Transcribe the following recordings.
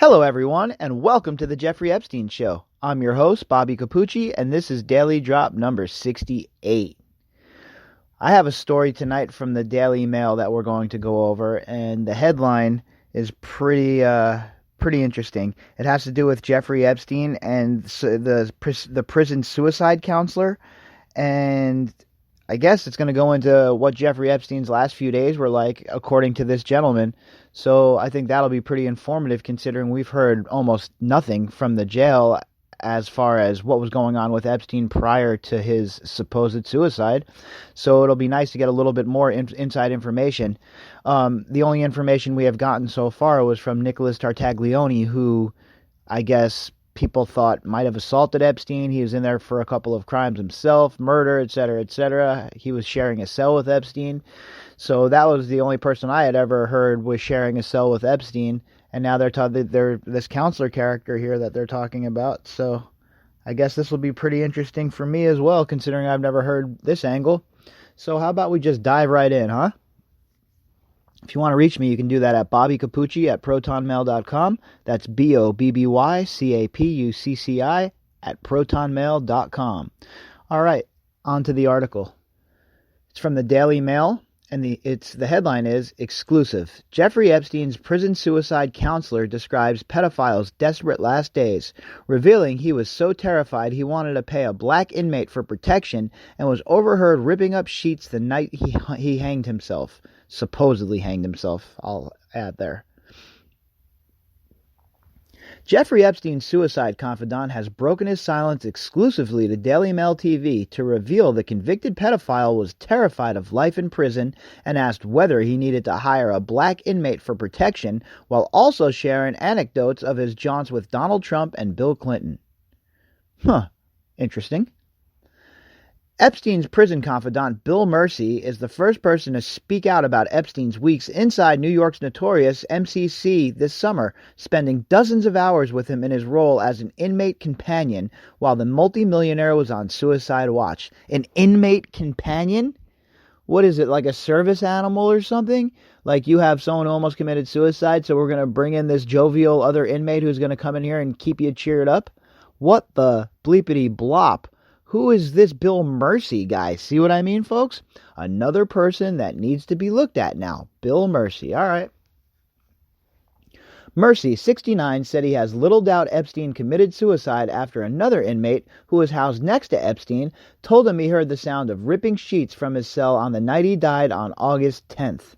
Hello, everyone, and welcome to the Jeffrey Epstein Show. I'm your host, Bobbycapucci, and this is Daily Drop number 68. I have a story tonight from the Daily Mail that we're going to go over, and the headline is pretty interesting. It has to do with Jeffrey Epstein and the prison suicide counselor, and I guess it's going to go into what Jeffrey Epstein's last few days were like, according to this gentleman. So I think that'll be pretty informative, considering we've heard almost nothing from the jail as far as what was going on with Epstein prior to his supposed suicide. So it'll be nice to get a little bit more inside information. The only information we have gotten so far was from Nicholas Tartaglione, who I guess people thought might have assaulted Epstein. He was in there for a couple of crimes himself, murder, etc., etc. He was sharing a cell with Epstein. So that was the only person I had ever heard was sharing a cell with Epstein. And now they're this counselor character here that they're talking about. So I guess this will be pretty interesting for me as well, considering I've never heard this angle. So how about we just dive right in, huh? If you want to reach me, you can do that at Bobbycapucci at protonmail.com. That's BOBBYCAPUCCI at protonmail.com. All right, on to the article. It's from the Daily Mail, and the headline is Exclusive. Jeffrey Epstein's prison suicide counselor describes pedophile's desperate last days, revealing he was so terrified he wanted to pay a black inmate for protection and was overheard ripping up sheets the night he hanged himself. Supposedly hanged himself, I'll add there. Jeffrey Epstein's suicide confidant has broken his silence exclusively to Daily Mail TV to reveal the convicted pedophile was terrified of life in prison and asked whether he needed to hire a black inmate for protection, while also sharing anecdotes of his jaunts with Donald Trump and Bill Clinton. Interesting. Epstein's prison confidant, Bill Mersey, is the first person to speak out about Epstein's weeks inside New York's notorious MCC this summer, spending dozens of hours with him in his role as an inmate companion while the multimillionaire was on suicide watch. An inmate companion? What is it, like a service animal or something? Like you have someone who almost committed suicide, so we're going to bring in this jovial other inmate who's going to come in here and keep you cheered up? What the bleepity blop? Who is this Bill Mersey guy? See what I mean, folks? Another person that needs to be looked at now. Bill Mersey. All right. Mersey, 69, said he has little doubt Epstein committed suicide after another inmate who was housed next to Epstein told him he heard the sound of ripping sheets from his cell on the night he died on August 10th.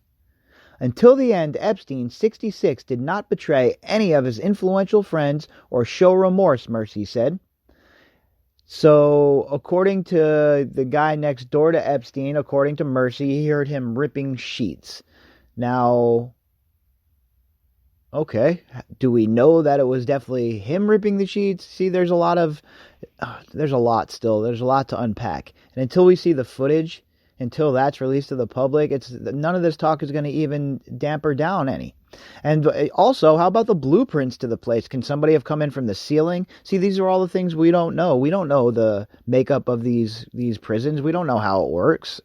Until the end, Epstein, 66, did not betray any of his influential friends or show remorse, Mersey said. So, according to the guy next door to Epstein, according to Mersey, he heard him ripping sheets. Now, okay, do we know that it was definitely him ripping the sheets? See, there's a lot still. There's a lot to unpack. And until we see the footage, until that's released to the public, none of this talk is going to even damper down any. And also, how about the blueprints to the place? Can somebody have come in from the ceiling? See, these are all the things we don't know. We don't know the makeup of these prisons. We don't know how it works.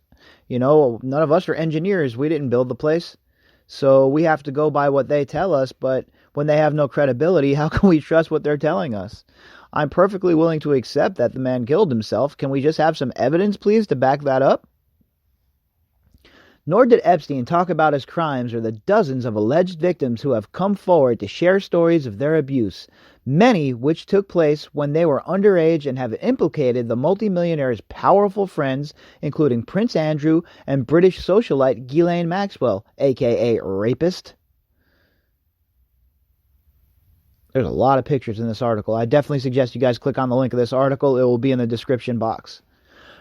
You know, none of us are engineers. We didn't build the place. So we have to go by what they tell us. But when they have no credibility, how can we trust what they're telling us? I'm perfectly willing to accept that the man killed himself. Can we just have some evidence, please, to back that up? Nor did Epstein talk about his crimes or the dozens of alleged victims who have come forward to share stories of their abuse, many which took place when they were underage and have implicated the multimillionaire's powerful friends, including Prince Andrew and British socialite Ghislaine Maxwell, aka Rapist. There's a lot of pictures in this article. I definitely suggest you guys click on the link of this article. It will be in the description box.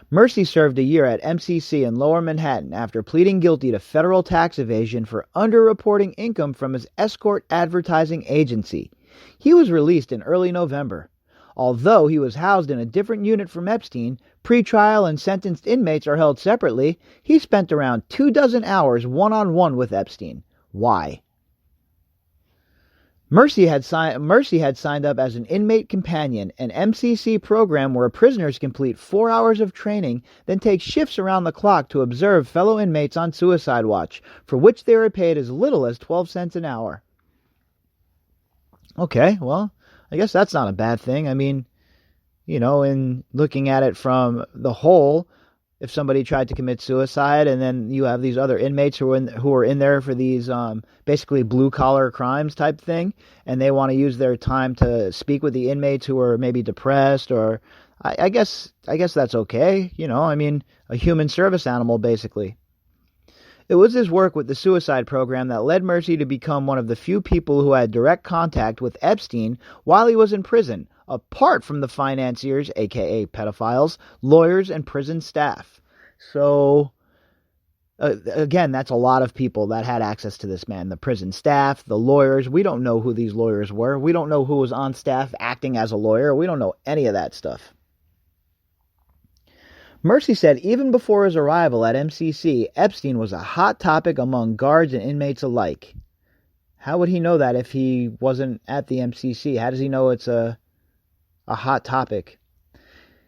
Mersey served a year at MCC in Lower Manhattan after pleading guilty to federal tax evasion for underreporting income from his escort advertising agency. He was released in early November. Although he was housed in a different unit from Epstein, pretrial and sentenced inmates are held separately, he spent around 24 hours one-on-one with Epstein. Why? Mersey had signed up as an inmate companion, an MCC program where prisoners complete 4 hours of training, then take shifts around the clock to observe fellow inmates on suicide watch, for which they were paid as little as 12 cents an hour. Okay, well, I guess that's not a bad thing. I mean, in looking at it from the whole, if somebody tried to commit suicide and then you have these other inmates who are in there for these basically blue collar crimes type thing, and they want to use their time to speak with the inmates who are maybe depressed, or I guess that's okay. I mean, a human service animal basically. It was his work with the suicide program that led Mersey to become one of the few people who had direct contact with Epstein while he was in prison, apart from the financiers, aka pedophiles, lawyers, and prison staff. So, again, that's a lot of people that had access to this man. The prison staff, the lawyers. We don't know who these lawyers were. We don't know who was on staff acting as a lawyer. We don't know any of that stuff. Mersey said even before his arrival at MCC, Epstein was a hot topic among guards and inmates alike. How would he know that if he wasn't at the MCC? How does he know it's a hot topic?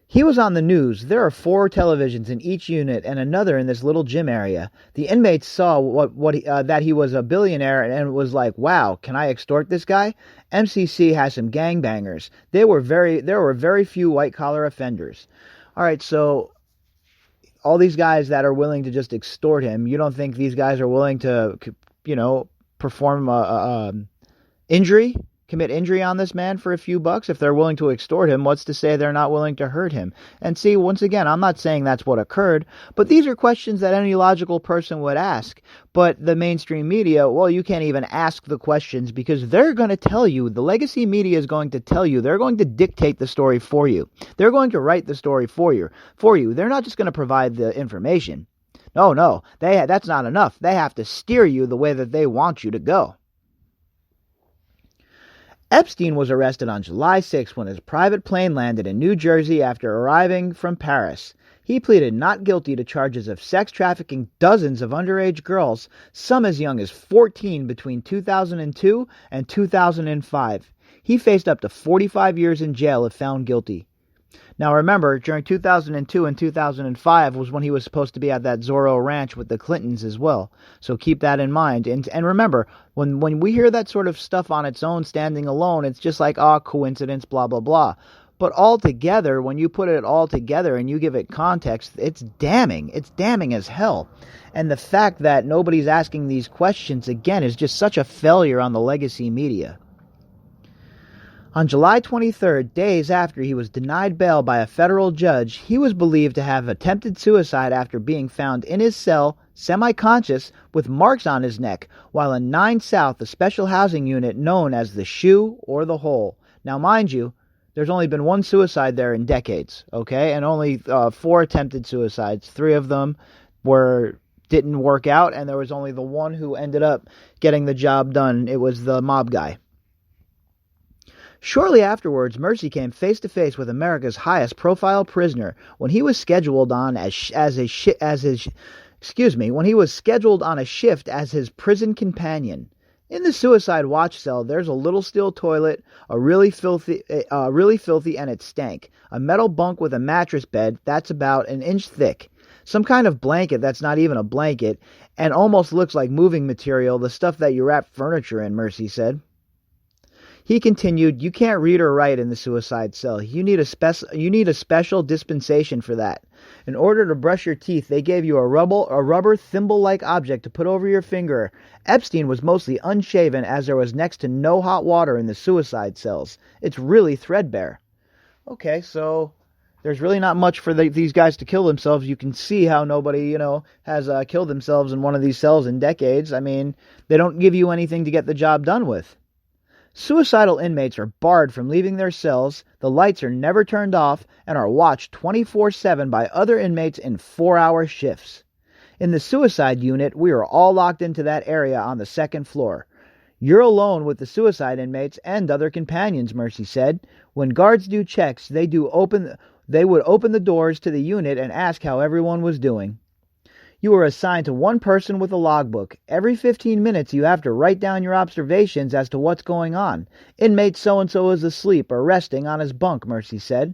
He was on the news. There are 4 televisions in each unit and another in this little gym area. The inmates saw that he was a billionaire and was like, wow, can I extort this guy? MCC has some gangbangers. There were very few white-collar offenders. All right, so all these guys that are willing to just extort him, you don't think these guys are willing to, perform commit injury on this man for a few bucks? If they're willing to extort him, what's to say they're not willing to hurt him? And see, once again, I'm not saying that's what occurred, but these are questions that any logical person would ask. But the mainstream media, well, you can't even ask the questions because they're going to tell you, the legacy media is going to tell you, they're going to dictate the story for you. They're going to write the story for you. They're not just going to provide the information. No, that's not enough. They have to steer you the way that they want you to go. Epstein was arrested on July 6 when his private plane landed in New Jersey after arriving from Paris. He pleaded not guilty to charges of sex trafficking dozens of underage girls, some as young as 14 between 2002 and 2005. He faced up to 45 years in jail if found guilty. Now remember, during 2002 and 2005 was when he was supposed to be at that Zorro Ranch with the Clintons as well. So keep that in mind. And remember, when we hear that sort of stuff on its own, standing alone, it's just like, coincidence, blah, blah, blah. But all together, when you put it all together and you give it context, it's damning. It's damning as hell. And the fact that nobody's asking these questions, again, is just such a failure on the legacy media. On July 23rd, days after he was denied bail by a federal judge, he was believed to have attempted suicide after being found in his cell, semi-conscious, with marks on his neck, while in 9 South, a special housing unit known as the Shoe or the Hole. Now, mind you, there's only been 1 suicide there in decades, okay? And only 4 attempted suicides. 3 of them didn't work out, and there was only the one who ended up getting the job done. It was the mob guy. Shortly afterwards, Mersey came face to face with America's highest profile prisoner when he was scheduled on a shift as his prison companion. In the suicide watch cell, there's a little steel toilet, really filthy, and it stank. A metal bunk with a mattress bed that's about an inch thick. Some kind of blanket that's not even a blanket, and almost looks like moving material, the stuff that you wrap furniture in, Mersey said. He continued, you can't read or write in the suicide cell. You need a special dispensation for that. In order to brush your teeth, they gave you a rubber thimble-like object to put over your finger. Epstein was mostly unshaven as there was next to no hot water in the suicide cells. It's really threadbare. Okay, so there's really not much for these guys to kill themselves. You can see how nobody, has killed themselves in one of these cells in decades. I mean, they don't give you anything to get the job done with. Suicidal inmates are barred from leaving their cells, the lights are never turned off, and are watched 24/7 by other inmates in 4-hour shifts. In the suicide unit, we are all locked into that area on the 2nd floor. You're alone with the suicide inmates and other companions, Mersey said. When guards do checks, they would open the doors to the unit and ask how everyone was doing. You are assigned to one person with a logbook. Every 15 minutes you have to write down your observations as to what's going on. Inmate so-and-so is asleep or resting on his bunk, Mersey said.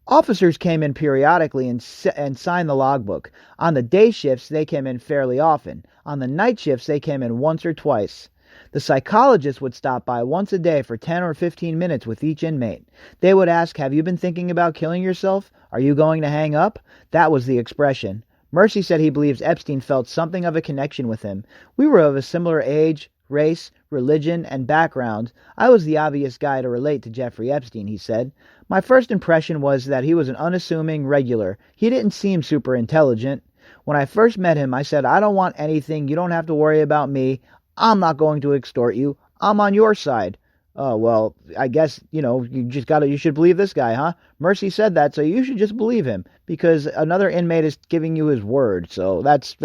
Officers came in periodically and signed the logbook. On the day shifts, they came in fairly often. On the night shifts, they came in once or twice. The psychologist would stop by once a day for 10 or 15 minutes with each inmate. They would ask, "Have you been thinking about killing yourself? Are you going to hang up?" That was the expression. Mersey said he believes Epstein felt something of a connection with him. We were of a similar age, race, religion, and background. I was the obvious guy to relate to Jeffrey Epstein, he said. My first impression was that he was an unassuming regular. He didn't seem super intelligent. When I first met him, I said, "I don't want anything. You don't have to worry about me. I'm not going to extort you. I'm on your side." "Oh, well, I guess, you should believe this guy, huh? Mersey said that, so you should just believe him, because another inmate is giving you his word, so that's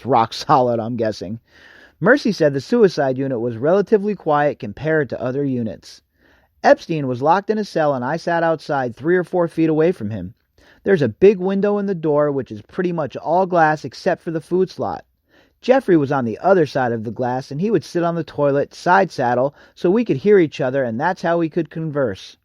rock solid, I'm guessing." Mersey said the suicide unit was relatively quiet compared to other units. Epstein was locked in a cell, and I sat outside 3 or 4 feet away from him. There's a big window in the door, which is pretty much all glass except for the food slot. Jeffrey was on the other side of the glass, and he would sit on the toilet, side saddle, so we could hear each other, and that's how we could converse.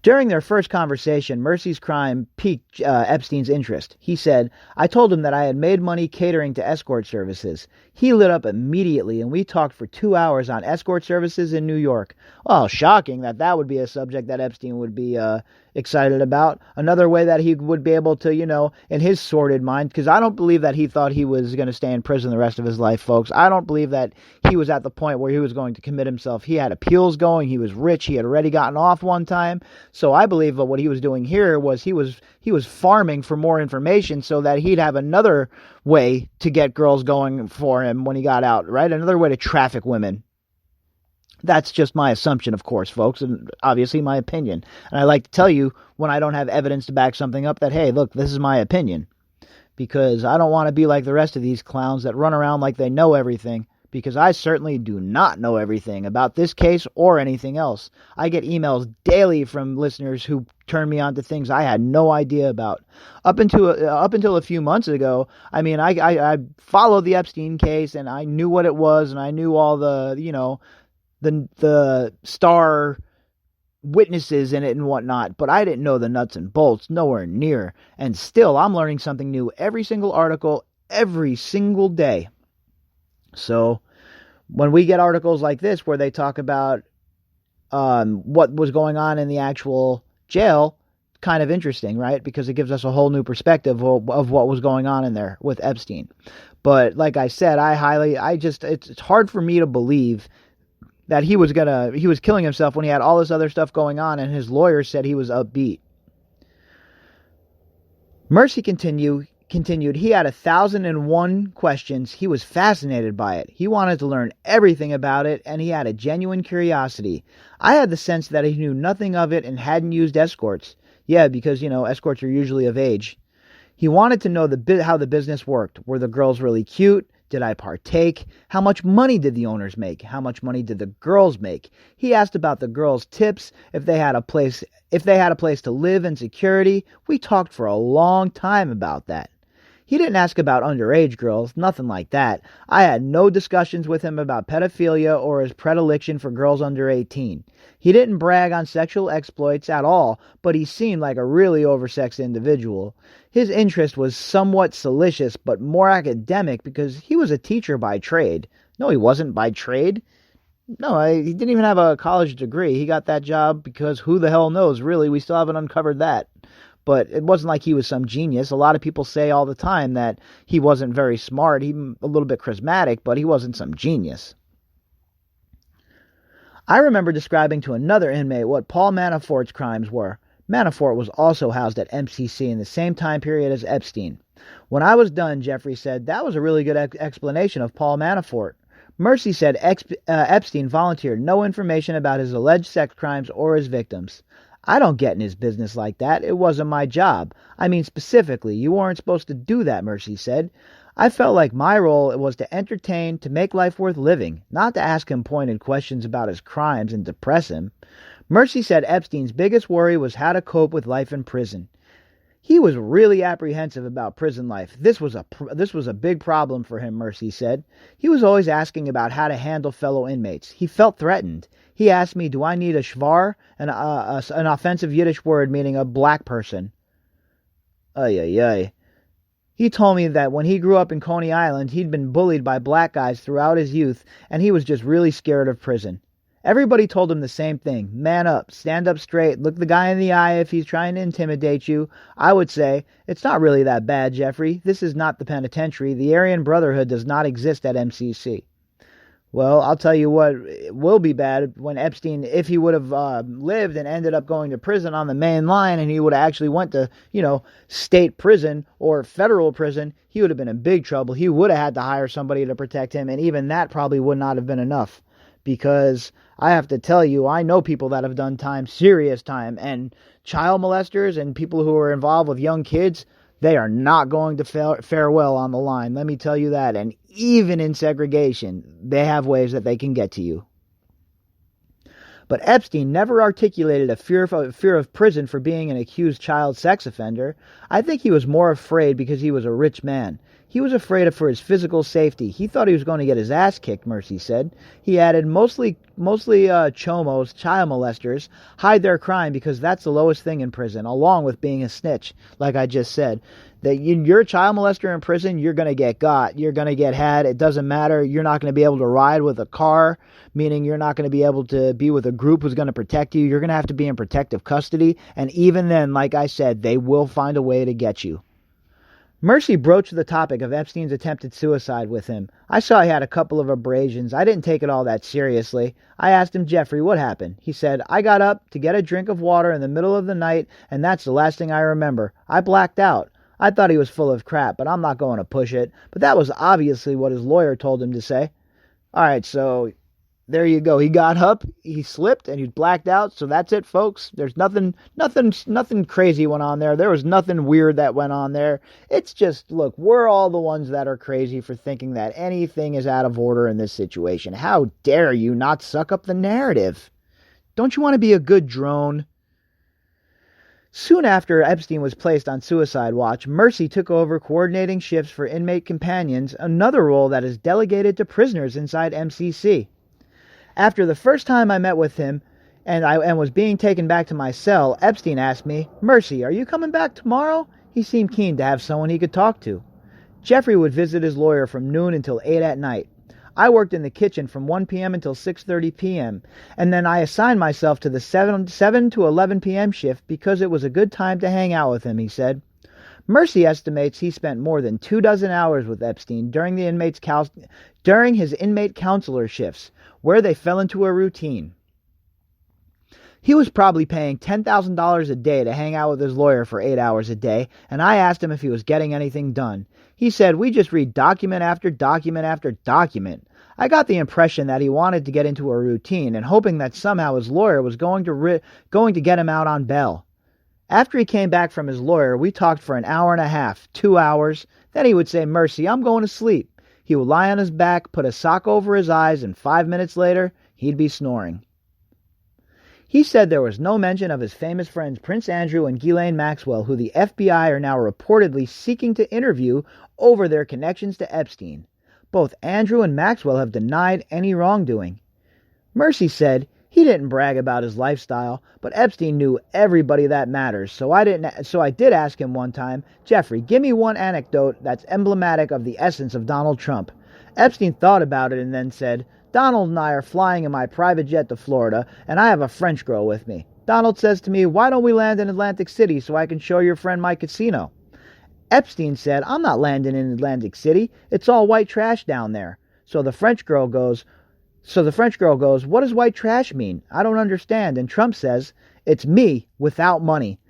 During their first conversation, Mersey's crime piqued Epstein's interest. He said, "I told him that I had made money catering to escort services." He lit up immediately, and we talked for 2 hours on escort services in New York. Oh, shocking that would be a subject that Epstein would be excited about. Another way that he would be able to, in his sordid mind, because I don't believe that he thought he was going to stay in prison the rest of his life, folks. I don't believe that he was at the point where he was going to commit himself. He had appeals going. He was rich. He had already gotten off one time. So I believe that what he was doing here was he was farming for more information so that he'd have another way to get girls going for him when he got out, right? Another way to traffic women. That's just my assumption, of course, folks, and obviously my opinion. And I like to tell you when I don't have evidence to back something up that, hey, look, this is my opinion. Because I don't want to be like the rest of these clowns that run around like they know everything. Because I certainly do not know everything about this case or anything else. I get emails daily from listeners who turn me on to things I had no idea about. Up until a few months ago, I followed the Epstein case, and I knew what it was, and I knew all the star witnesses in it and whatnot, but I didn't know the nuts and bolts, nowhere near. And still, I'm learning something new every single article, every single day. So when we get articles like this where they talk about what was going on in the actual jail, kind of interesting, right? Because it gives us a whole new perspective of what was going on in there with Epstein. But like I said, it's hard for me to believe that he was killing himself when he had all this other stuff going on, and his lawyer said he was upbeat. Mersey continued, he had 1,001 questions. He was fascinated by it. He wanted to learn everything about it, and he had a genuine curiosity. I had the sense that he knew nothing of it and hadn't used escorts. Yeah, because, escorts are usually of age. He wanted to know how the business worked. Were the girls really cute? Did I partake? How much money did the owners make? How much money did the girls make? He asked about the girls' tips, if they had a place to live and security. We talked for a long time about that. He didn't ask about underage girls, nothing like that. I had no discussions with him about pedophilia or his predilection for girls under 18. He didn't brag on sexual exploits at all, but he seemed like a really oversexed individual. His interest was somewhat salacious, but more academic because he was a teacher by trade. No, he wasn't by trade. No, he didn't even have a college degree. He got that job because who the hell knows, really? We still haven't uncovered that. But it wasn't like he was some genius. A lot of people say all the time that he wasn't very smart. He a little bit charismatic, but he wasn't some genius. I remember describing to another inmate what Paul Manafort's crimes were. Manafort was also housed at MCC in the same time period as Epstein. When I was done, Jeffrey said, that was a really good explanation of Paul Manafort. Mersey said Epstein volunteered no information about his alleged sex crimes or his victims. I don't get in his business like that. It wasn't my job. I mean, specifically, you weren't supposed to do that, Mersey said. I felt like my role was to entertain, to make life worth living, not to ask him pointed questions about his crimes and depress him. Mersey said Epstein's biggest worry was how to cope with life in prison. He was really apprehensive about prison life. This was a big problem for him, Mersey said. He was always asking about how to handle fellow inmates. He felt threatened. He asked me, do I need a shvar, an offensive Yiddish word meaning a black person? Ay, ay, ay. He told me that when he grew up in Coney Island, he'd been bullied by black guys throughout his youth, and he was just really scared of prison. Everybody told him the same thing. Man up, stand up straight, look the guy in the eye if he's trying to intimidate you. I would say, it's not really that bad, Jeffrey. This is not the penitentiary. The Aryan Brotherhood does not exist at MCC. Well, I'll tell you what, it will be bad when Epstein, if he would have lived and ended up going to prison on the main line and he would have actually went to, state prison or federal prison, he would have been in big trouble. He would have had to hire somebody to protect him, and even that probably would not have been enough. Because I have to tell you, I know people that have done time, serious time, and child molesters and people who are involved with young kids, they are not going to fare well on the line. Let me tell you that. And even in segregation, they have ways that they can get to you. But Epstein never articulated a fear of prison for being an accused child sex offender. I think he was more afraid because he was a rich man. He was afraid for his physical safety. He thought he was going to get his ass kicked, Mersey said. He added, mostly chomos, child molesters, hide their crime because that's the lowest thing in prison, along with being a snitch, like I just said. That you're a child molester in prison, you're going to get got. You're going to get had. It doesn't matter. You're not going to be able to ride with a car, meaning you're not going to be able to be with a group who's going to protect you. You're going to have to be in protective custody. And even then, like I said, they will find a way to get you. Mersey broached the topic of Epstein's attempted suicide with him. I saw he had a couple of abrasions. I didn't take it all that seriously. I asked him, Jeffrey, what happened? He said, I got up to get a drink of water in the middle of the night, and that's the last thing I remember. I blacked out. I thought he was full of crap, but I'm not going to push it. But that was obviously what his lawyer told him to say. All right, so there you go. He got up, he slipped, and he blacked out. So that's it, folks. There's nothing crazy went on there. There was nothing weird that went on there. It's just, look, we're all the ones that are crazy for thinking that anything is out of order in this situation. How dare you not suck up the narrative? Don't you want to be a good drone? Soon after Epstein was placed on suicide watch, Mersey took over coordinating shifts for inmate companions, another role that is delegated to prisoners inside MCC. After the first time I met with him and was being taken back to my cell, Epstein asked me, Mersey, are you coming back tomorrow? He seemed keen to have someone he could talk to. Jeffrey would visit his lawyer from noon until 8 at night. I worked in the kitchen from 1 p.m. until 6:30 p.m., and then I assigned myself to the 7 to 11 p.m. shift because it was a good time to hang out with him, he said. Mersey estimates he spent more than 24 hours with Epstein during his inmate counselor shifts, where they fell into a routine. He was probably paying $10,000 a day to hang out with his lawyer for 8 hours a day, and I asked him if he was getting anything done. He said, we just read document after document after document. I got the impression that he wanted to get into a routine and hoping that somehow his lawyer was going to get him out on bail. After he came back from his lawyer, we talked for an hour and a half, 2 hours. Then he would say, Mersey, I'm going to sleep. He would lie on his back, put a sock over his eyes, and 5 minutes later, he'd be snoring. He said there was no mention of his famous friends Prince Andrew and Ghislaine Maxwell, who the FBI are now reportedly seeking to interview over their connections to Epstein. Both Andrew and Maxwell have denied any wrongdoing. Mersey said he didn't brag about his lifestyle, but Epstein knew everybody that matters, so I did ask him one time, Jeffrey, give me one anecdote that's emblematic of the essence of Donald Trump. Epstein thought about it and then said, Donald and I are flying in my private jet to Florida, and I have a French girl with me. Donald says to me, why don't we land in Atlantic City so I can show your friend my casino? Epstein said, I'm not landing in Atlantic City. It's all white trash down there. So the French girl goes, what does white trash mean? I don't understand. And Trump says, it's me without money.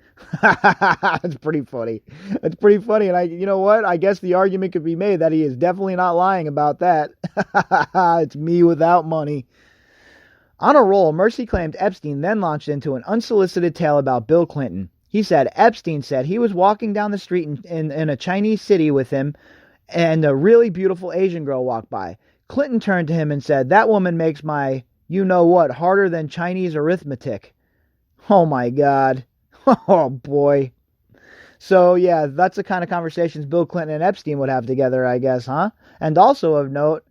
It's pretty funny. It's pretty funny. And you know what? I guess the argument could be made that he is definitely not lying about that. It's me without money. On a roll, Mersey claimed Epstein then launched into an unsolicited tale about Bill Clinton. He said Epstein said he was walking down the street in a Chinese city with him, and a really beautiful Asian girl walked by. Clinton turned to him and said, that woman makes my, you-know-what, harder than Chinese arithmetic. Oh, my God. Oh, boy. So, yeah, that's the kind of conversations Bill Clinton and Epstein would have together, I guess, huh? And also of note,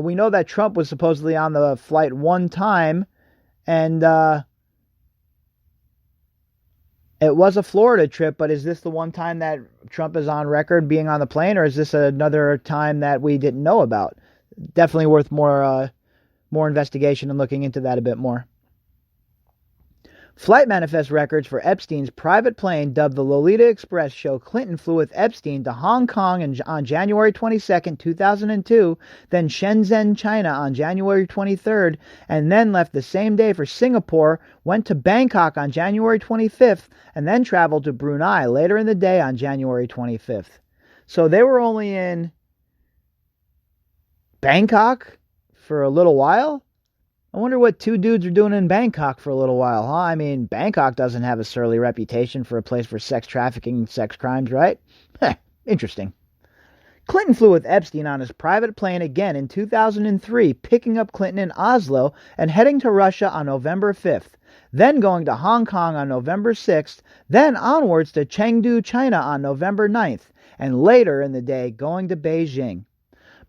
we know that Trump was supposedly on the flight one time, and It was a Florida trip, but is this the one time that Trump is on record being on the plane, or is this another time that we didn't know about? Definitely worth more investigation and looking into that a bit more. Flight manifest records for Epstein's private plane dubbed the Lolita Express show Clinton flew with Epstein to Hong Kong on January 22, 2002, then Shenzhen, China on January 23rd, and then left the same day for Singapore, went to Bangkok on January 25th, and then traveled to Brunei later in the day on January 25th. So they were only in Bangkok for a little while? I wonder what two dudes are doing in Bangkok for a little while, huh? I mean, Bangkok doesn't have a surly reputation for a place for sex trafficking and sex crimes, right? Interesting. Clinton flew with Epstein on his private plane again in 2003, picking up Clinton in Oslo and heading to Russia on November 5th, then going to Hong Kong on November 6th, then onwards to Chengdu, China on November 9th, and later in the day going to Beijing.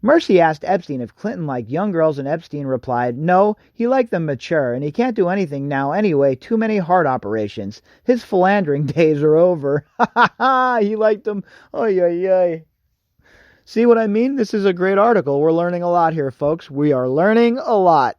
Mersey asked Epstein if Clinton liked young girls, and Epstein replied, no, he liked them mature, and he can't do anything now anyway, too many heart operations. His philandering days are over. Ha ha ha, he liked them. Oy, oy, oy. See what I mean? This is a great article. We're learning a lot here, folks. We are learning a lot.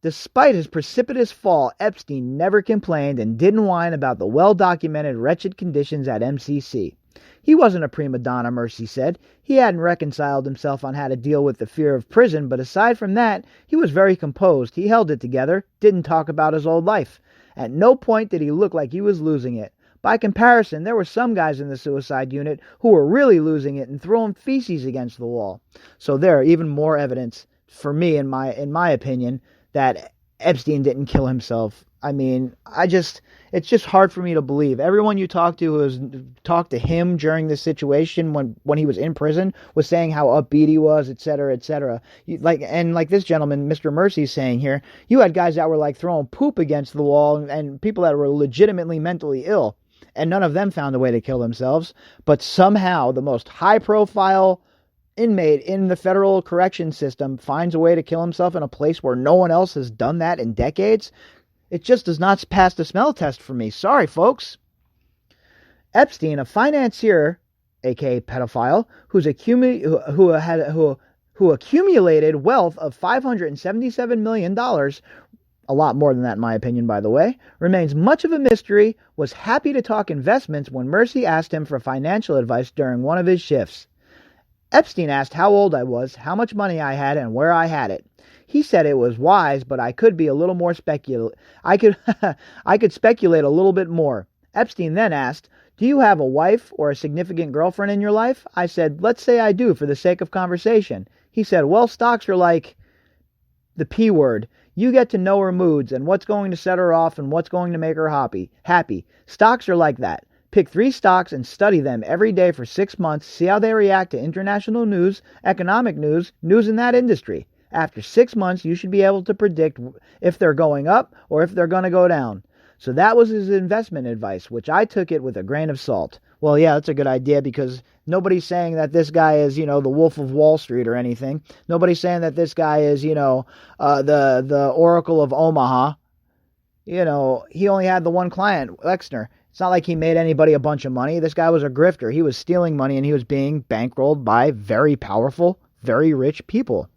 Despite his precipitous fall, Epstein never complained and didn't whine about the well-documented wretched conditions at MCC. He wasn't a prima donna, Mersey said. He hadn't reconciled himself on how to deal with the fear of prison, but aside from that, he was very composed. He held it together, didn't talk about his old life. At no point did he look like he was losing it. By comparison, there were some guys in the suicide unit who were really losing it and throwing feces against the wall. So there, even more evidence for me, in my opinion, that Epstein didn't kill himself. I mean, it's just hard for me to believe. Everyone you talk to who has talked to him during this situation when he was in prison was saying how upbeat he was, et cetera, et cetera. Like this gentleman, Mr. Mersey's saying here, you had guys that were like throwing poop against the wall and people that were legitimately mentally ill, and none of them found a way to kill themselves. But somehow the most high-profile inmate in the federal correction system finds a way to kill himself in a place where no one else has done that in decades. It just does not pass the smell test for me. Sorry, folks. Epstein, a financier, aka pedophile, who accumulated wealth of $577 million, a lot more than that in my opinion, by the way, remains much of a mystery, was happy to talk investments when Mersey asked him for financial advice during one of his shifts. Epstein asked how old I was, how much money I had, and where I had it. He said it was wise, but I could be a little more I could speculate a little bit more. Epstein then asked, do you have a wife or a significant girlfriend in your life? I said, let's say I do for the sake of conversation. He said, well, stocks are like the P word. You get to know her moods and what's going to set her off and what's going to make her happy. Stocks are like that. Pick 3 stocks and study them every day for 6 months. See how they react to international news, economic news in that industry. After 6 months, you should be able to predict if they're going up or if they're going to go down. So that was his investment advice, which I took it with a grain of salt. Well, yeah, that's a good idea because nobody's saying that this guy is, the Wolf of Wall Street or anything. Nobody's saying that this guy is, the Oracle of Omaha. He only had the one client, Lexner. It's not like he made anybody a bunch of money. This guy was a grifter. He was stealing money and he was being bankrolled by very powerful, very rich people.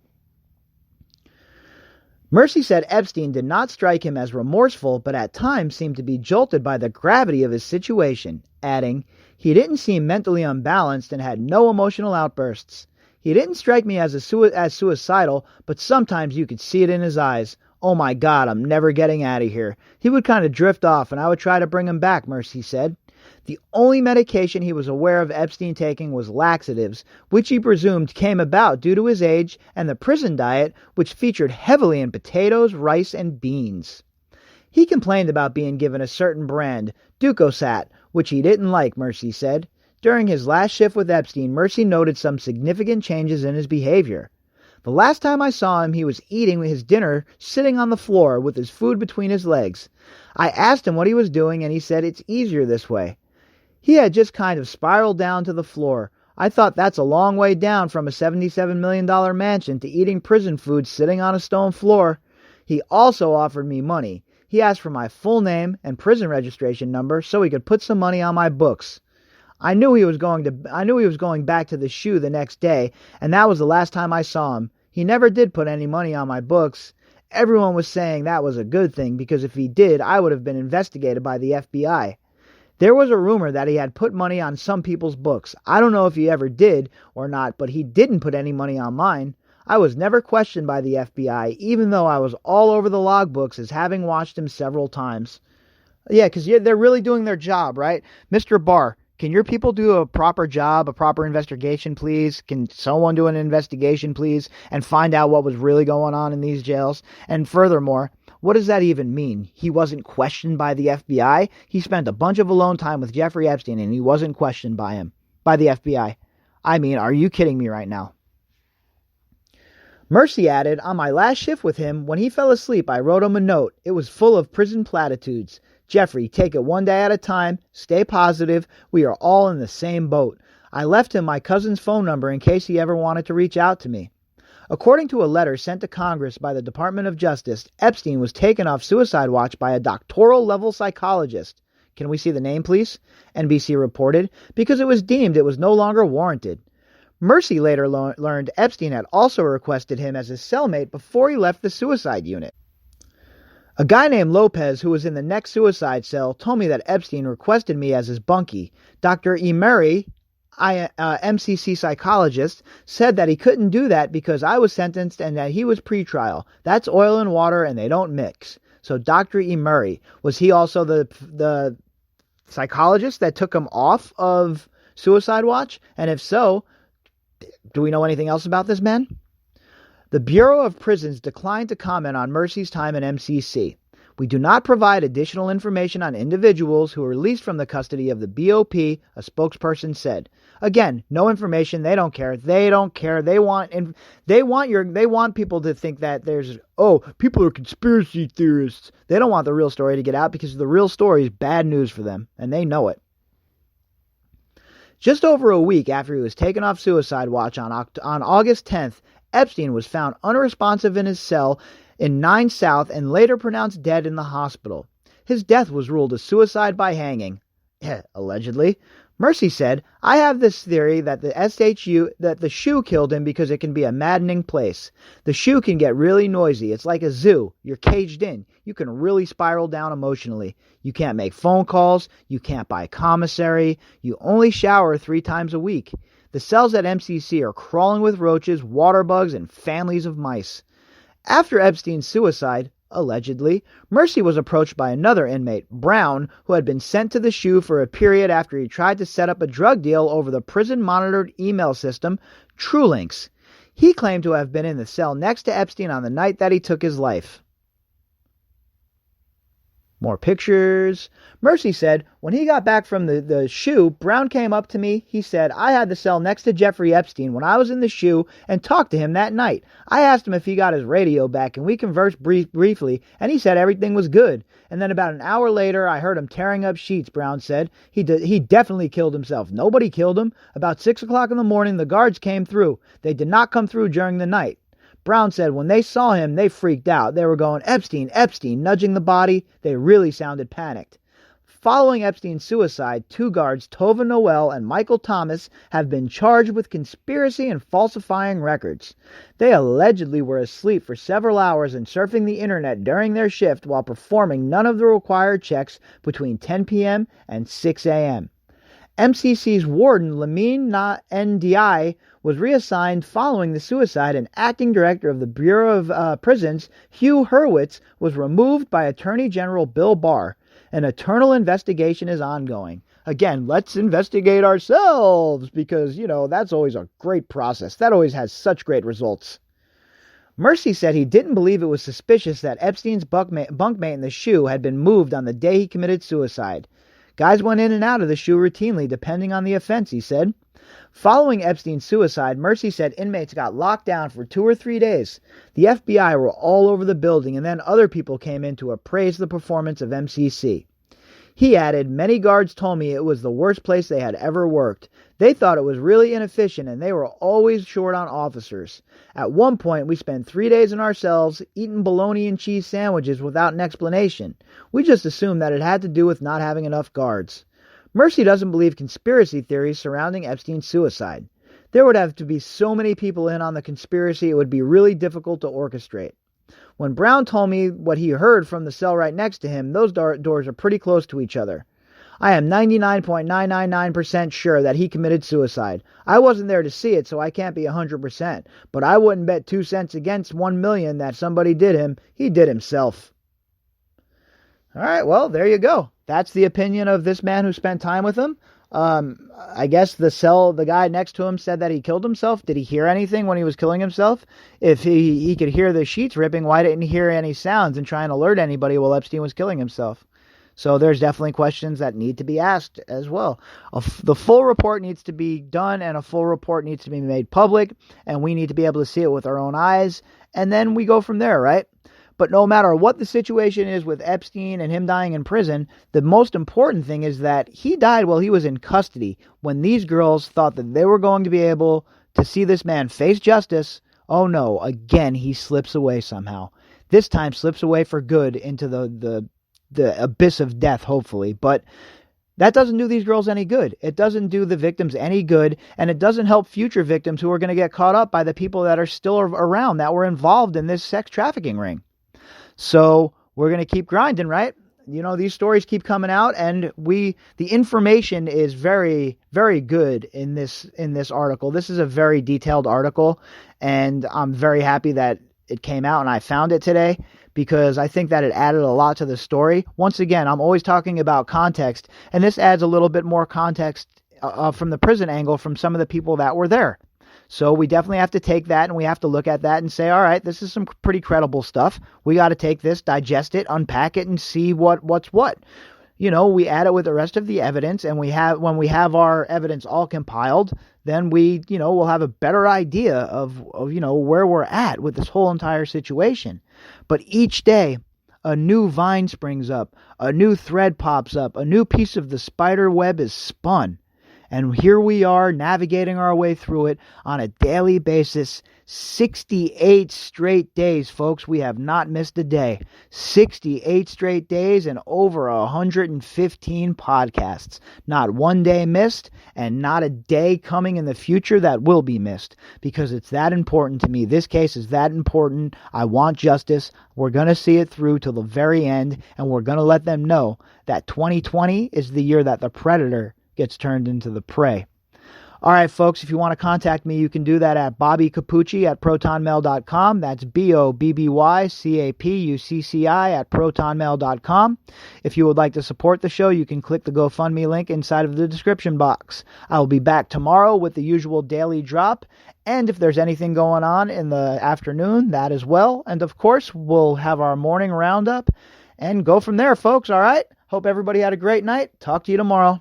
Mersey said Epstein did not strike him as remorseful, but at times seemed to be jolted by the gravity of his situation, adding, he didn't seem mentally unbalanced and had no emotional outbursts. He didn't strike me as suicidal, but sometimes you could see it in his eyes. Oh my God, I'm never getting out of here. He would kind of drift off and I would try to bring him back, Mersey said. The only medication he was aware of Epstein taking was laxatives, which he presumed came about due to his age and the prison diet, which featured heavily in potatoes, rice, and beans. He complained about being given a certain brand, Ducosat, which he didn't like, Mersey said. During his last shift with Epstein, Mersey noted some significant changes in his behavior. The last time I saw him, he was eating his dinner sitting on the floor with his food between his legs. I asked him what he was doing, and he said it's easier this way. He had just kind of spiraled down to the floor. I thought that's a long way down from a $77 million mansion to eating prison food sitting on a stone floor. He also offered me money. He asked for my full name and prison registration number so he could put some money on my books. I knew he was going back to the shoe the next day, and that was the last time I saw him. He never did put any money on my books. Everyone was saying that was a good thing, because if he did, I would have been investigated by the FBI. There was a rumor that he had put money on some people's books. I don't know if he ever did or not, but he didn't put any money on mine. I was never questioned by the FBI, even though I was all over the logbooks as having watched him several times. Yeah, because they're really doing their job, right? Mr. Barr, can your people do a proper job, a proper investigation, please? Can someone do an investigation, please, and find out what was really going on in these jails? And furthermore, what does that even mean? He wasn't questioned by the FBI? He spent a bunch of alone time with Jeffrey Epstein and he wasn't questioned by the FBI. I mean, are you kidding me right now? Mersey added, on my last shift with him, when he fell asleep, I wrote him a note. It was full of prison platitudes. Jeffrey, take it one day at a time. Stay positive. We are all in the same boat. I left him my cousin's phone number in case he ever wanted to reach out to me. According to a letter sent to Congress by the Department of Justice, Epstein was taken off suicide watch by a doctoral-level psychologist. Can we see the name, please? NBC reported, because it was deemed it was no longer warranted. Mersey later learned Epstein had also requested him as his cellmate before he left the suicide unit. A guy named Lopez, who was in the next suicide cell, told me that Epstein requested me as his bunkie. Dr. Emery, MCC psychologist, said that he couldn't do that because I was sentenced and that he was pretrial. That's oil and water and they don't mix. So Dr. Emery, was he also the psychologist that took him off of suicide watch? And if so, do we know anything else about this man? The Bureau of Prisons declined to comment on Mersey's time in MCC. We do not provide additional information on individuals who were released from the custody of the BOP, a spokesperson said. Again, no information. They don't care. They don't care. They want people to think that people are conspiracy theorists. They don't want the real story to get out because the real story is bad news for them, and they know it. Just over a week after he was taken off suicide watch on August 10th, Epstein was found unresponsive in his cell in 9 South and later pronounced dead in the hospital. His death was ruled a suicide by hanging. Allegedly. Mersey said, I have this theory that the shoe killed him because it can be a maddening place. The shoe can get really noisy. It's like a zoo. You're caged in. You can really spiral down emotionally. You can't make phone calls. You can't buy commissary. You only shower 3 times a week. The cells at MCC are crawling with roaches, water bugs, and families of mice. After Epstein's suicide, allegedly, Mersey was approached by another inmate, Brown, who had been sent to the SHU for a period after he tried to set up a drug deal over the prison-monitored email system, TrueLinks. He claimed to have been in the cell next to Epstein on the night that he took his life. More pictures. Mersey said, when he got back from the SHU, Brown came up to me. He said, I had the cell next to Jeffrey Epstein when I was in the SHU and talked to him that night. I asked him if he got his radio back and we conversed briefly and he said everything was good. And then about an hour later, I heard him tearing up sheets, Brown said. He definitely killed himself. Nobody killed him. About 6 o'clock in the morning, the guards came through. They did not come through during the night. Brown said when they saw him, they freaked out. They were going, Epstein, Epstein, nudging the body. They really sounded panicked. Following Epstein's suicide, 2 guards, Tova Noel and Michael Thomas, have been charged with conspiracy and falsifying records. They allegedly were asleep for several hours and surfing the internet during their shift while performing none of the required checks between 10 p.m. and 6 a.m. MCC's warden, Lamine Ndiaye, was reassigned following the suicide, and acting director of the Bureau of Prisons, Hugh Hurwitz, was removed by Attorney General Bill Barr. An internal investigation is ongoing. Again, let's investigate ourselves because, that's always a great process. That always has such great results. Mersey said he didn't believe it was suspicious that Epstein's bunkmate in the SHU had been moved on the day he committed suicide. Guys went in and out of the SHU routinely depending on the offense, he said. Following Epstein's suicide, Mersey said inmates got locked down for 2 or 3 days. The FBI were all over the building, and then other people came in to appraise the performance of MCC. He added, "Many guards told me it was the worst place they had ever worked. They thought it was really inefficient and they were always short on officers. At one point, we spent 3 days in our cells eating bologna and cheese sandwiches without an explanation. We just assumed that it had to do with not having enough guards." Mersey doesn't believe conspiracy theories surrounding Epstein's suicide. There would have to be so many people in on the conspiracy, it would be really difficult to orchestrate. When Brown told me what he heard from the cell right next to him, those doors are pretty close to each other. I am 99.999% sure that he committed suicide. I wasn't there to see it, so I can't be 100%, but I wouldn't bet 2 cents against 1 million that somebody did him. He did himself. All right, well, there you go. That's the opinion of this man who spent time with him. I guess the guy next to him said that he killed himself. Did he hear anything when he was killing himself? If he could hear the sheets ripping, why didn't he hear any sounds and try and alert anybody while Epstein was killing himself? So there's definitely questions that need to be asked as well. The full report needs to be done, and a full report needs to be made public, and we need to be able to see it with our own eyes, and then we go from there, right? But no matter what the situation is with Epstein and him dying in prison, the most important thing is that he died while he was in custody, when these girls thought that they were going to be able to see this man face justice. Oh no, again, he slips away somehow. This time slips away for good into the abyss of death, hopefully. But that doesn't do these girls any good. It doesn't do the victims any good, and it doesn't help future victims who are going to get caught up by the people that are still around that were involved in this sex trafficking ring. So we're going to keep grinding, right? You know, these stories keep coming out, and the information is very, very good in this article. This is a very detailed article, and I'm very happy that it came out and I found it today, because I think that it added a lot to the story. Once again, I'm always talking about context, and this adds a little bit more context from the prison angle from some of the people that were there. So we definitely have to take that, and we have to look at that and say, all right, this is some pretty credible stuff. We got to take this, digest it, unpack it, and see what's what. You know, we add it with the rest of the evidence, and when we have our evidence all compiled, then we'll have a better idea of where we're at with this whole entire situation. But each day, a new vine springs up, a new thread pops up, a new piece of the spider web is spun. And here we are navigating our way through it on a daily basis. 68 straight days, folks. We have not missed a day. 68 straight days and over 115 podcasts. Not one day missed, and not a day coming in the future that will be missed, because it's that important to me. This case is that important. I want justice. We're going to see it through till the very end, and we're going to let them know that 2020 is the year that the predator gets turned into the prey. All right, folks, if you want to contact me, you can do that at bobbycapucci@protonmail.com. That's BOBBYCAPUCCI@protonmail.com. If you would like to support the show, you can click the GoFundMe link inside of the description box. I will be back tomorrow with the usual daily drop, and if there's anything going on in the afternoon, that as well. And of course, we'll have our morning roundup and go from there, folks. All right? Hope everybody had a great night. Talk to you tomorrow.